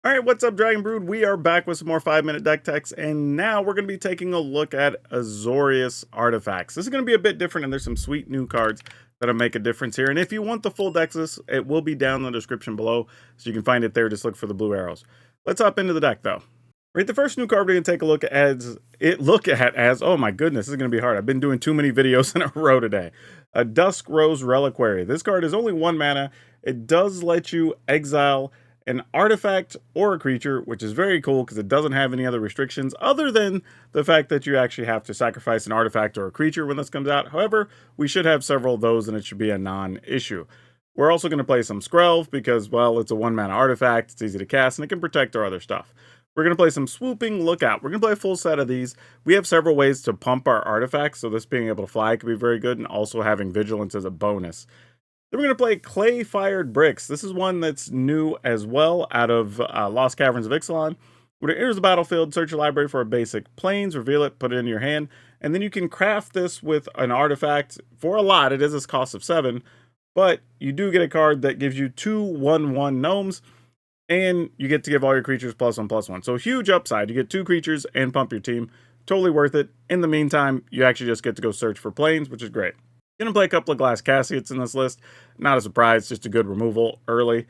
All right, what's up, Dragon Brood? We are back with some more 5-minute deck techs, and now we're going to be taking a look at Azorius Artifacts. This is going to be a bit different, and there's some sweet new cards that'll make a difference here. And if you want the full deck list, it will be down in the description below, so you can find it there. Just look for the blue arrows. Let's hop into the deck, though. Right, the first new card we're going to take a look at as, oh my goodness, this is going to be hard. I've been doing too many videos in a row today. A Dusk Rose Reliquary. This card is only 1 mana. It does let you exile an artifact or a creature, which is very cool because it doesn't have any other restrictions other than the fact that you actually have to sacrifice an artifact or a creature when this comes out. However, we should have several of those and it should be a non-issue. We're also going to play some Skrelv because, well, it's a 1-mana artifact, it's easy to cast, and it can protect our other stuff. We're going to play some Swooping Lookout. We're going to play a full set of these. We have several ways to pump our artifacts, so this being able to fly could be very good, and also having Vigilance as a bonus. Then we're going to play Clay Fired Bricks. This is one that's new as well out of Lost Caverns of Ixalan. When it enters the battlefield, search your library for a basic plains, reveal it, put it in your hand, and then you can craft this with an artifact for a lot. It is a cost of 7, but you do get a card that gives you 2 1/1 gnomes, and you get to give all your creatures +1/+1. So huge upside. You get 2 creatures and pump your team. Totally worth it. In the meantime, you actually just get to go search for plains, which is great. Gonna play a couple of Glass Cassiettes in this list. Not a surprise, just a good removal early.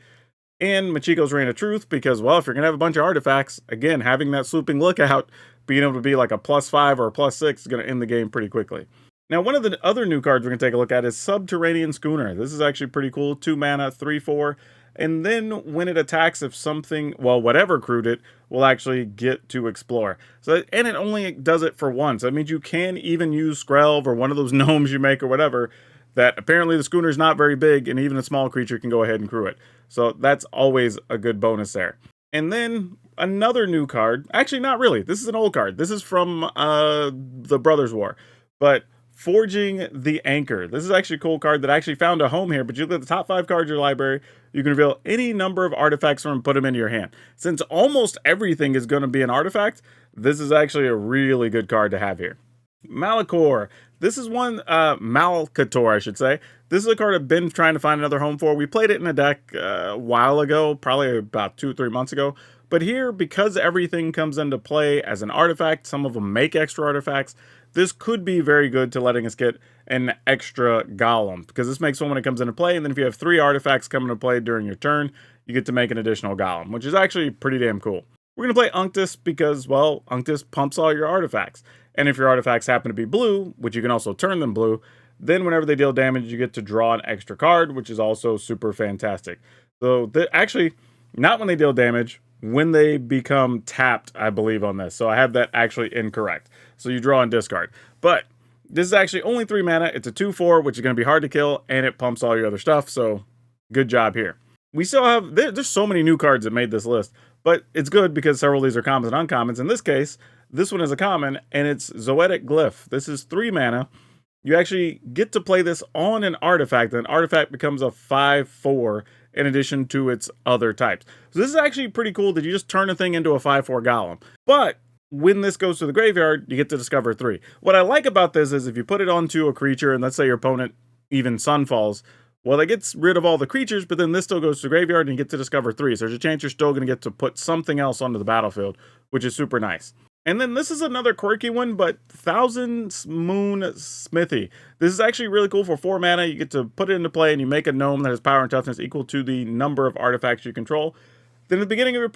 And Machiko's Reign of Truth, because, well, if you're gonna have a bunch of artifacts, again, having that Swooping Lookout, being able to be like a +5 or a +6 is gonna end the game pretty quickly. Now, one of the other new cards we're gonna take a look at is Subterranean Schooner. This is actually pretty cool. 2 mana, 3/4. And then when it attacks, if something, well, whatever crewed it, will actually get to explore. So, and it only does it for once. That means you can even use Skrelv or one of those gnomes you make or whatever, that apparently the schooner is not very big, and even a small creature can go ahead and crew it. So that's always a good bonus there. And then another new card. Actually, not really. This is an old card. This is from the Brothers War. But Forging the Anchor. This is actually a cool card that actually found a home here, but you look at the top 5 cards of your library, you can reveal any number of artifacts from and put them into your hand. Since almost everything is going to be an artifact, this is actually a really good card to have here. Malachor. This is one, Malcator, I should say. This is a card I've been trying to find another home for. We played it in a deck a while ago, probably about 2 or 3 months ago. But here, because everything comes into play as an artifact, some of them make extra artifacts, this could be very good to letting us get an extra golem, because this makes one when it comes into play, and then if you have 3 artifacts come into play during your turn, you get to make an additional golem, which is actually pretty damn cool. We're going to play Unctus because, well, Unctus pumps all your artifacts, and if your artifacts happen to be blue, which you can also turn them blue, then whenever they deal damage, you get to draw an extra card, which is also super fantastic. So, actually, not when they deal damage, when they become tapped, I believe, on this. So I have that actually incorrect. So you draw and discard. But this is actually only 3 mana. It's a 2/4, which is going to be hard to kill, and it pumps all your other stuff. So good job here. We still have, there's so many new cards that made this list, but it's good because several of these are commons and uncommons. In this case, this one is a common, and it's Zoetic Glyph. This is 3 mana. You actually get to play this on an artifact, and an artifact becomes a 5/4 in addition to its other types. So this is actually pretty cool that you just turn a thing into a 5/4 golem. But when this goes to the graveyard, you get to discover 3. What I like about this is if you put it onto a creature, and let's say your opponent even Sunfalls, well, that gets rid of all the creatures, but then this still goes to the graveyard and you get to discover 3. So there's a chance you're still going to get to put something else onto the battlefield, which is super nice. And then this is another quirky one, but Thousand Moon Smithy. This is actually really cool for 4 mana. You get to put it into play and you make a gnome that has power and toughness equal to the number of artifacts you control. Then at the beginning of your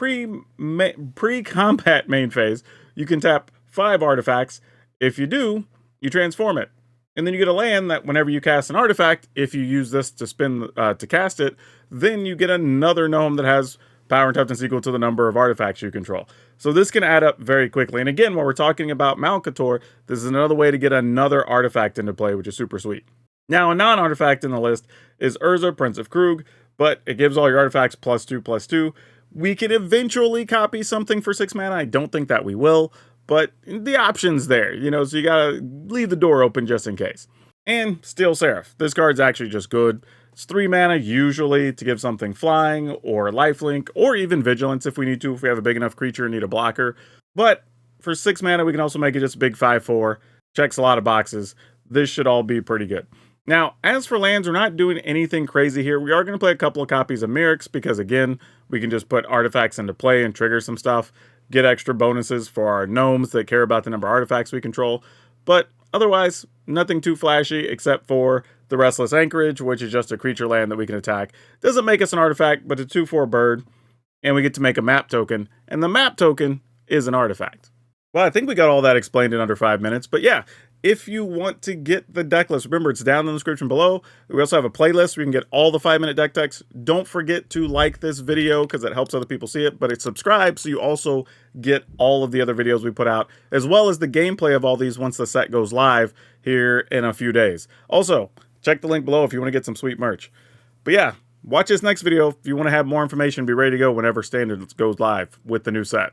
pre-combat main phase, you can tap 5 artifacts. If you do, you transform it. And then you get a land that whenever you cast an artifact, if you use this to spin to cast it, then you get another gnome that has power and toughness equal to the number of artifacts you control. So this can add up very quickly. And again, while we're talking about Malcator, this is another way to get another artifact into play, which is super sweet. Now, a non-artifact in the list is Urza, Prince of Krug, but it gives all your artifacts +2/+2. We can eventually copy something for 6 mana. I don't think that we will, but the option's there, you know, so you gotta leave the door open just in case. And Steel Seraph. This card's actually just good. It's 3 mana usually to give something flying or lifelink or even vigilance if we need to, if we have a big enough creature and need a blocker. But for 6 mana, we can also make it just a big 5/4. Checks a lot of boxes. This should all be pretty good. Now, as for lands, we're not doing anything crazy here. We are going to play a couple of copies of Myrics because, again, we can just put artifacts into play and trigger some stuff, get extra bonuses for our gnomes that care about the number of artifacts we control. But otherwise, nothing too flashy except for the Restless Anchorage, which is just a creature land that we can attack. Doesn't make us an artifact, but a 2/4 bird, and we get to make a map token, and the map token is an artifact. Well, I think we got all that explained in under 5 minutes, but yeah, if you want to get the deck list, remember it's down in the description below. We also have a playlist where you can get all the 5-minute deck techs. Don't forget to like this video because it helps other people see it, but it's subscribed so you also get all of the other videos we put out, as well as the gameplay of all these once the set goes live here in a few days. Also, check the link below if you want to get some sweet merch. But yeah, watch this next video if you want to have more information, be ready to go whenever Standard goes live with the new set.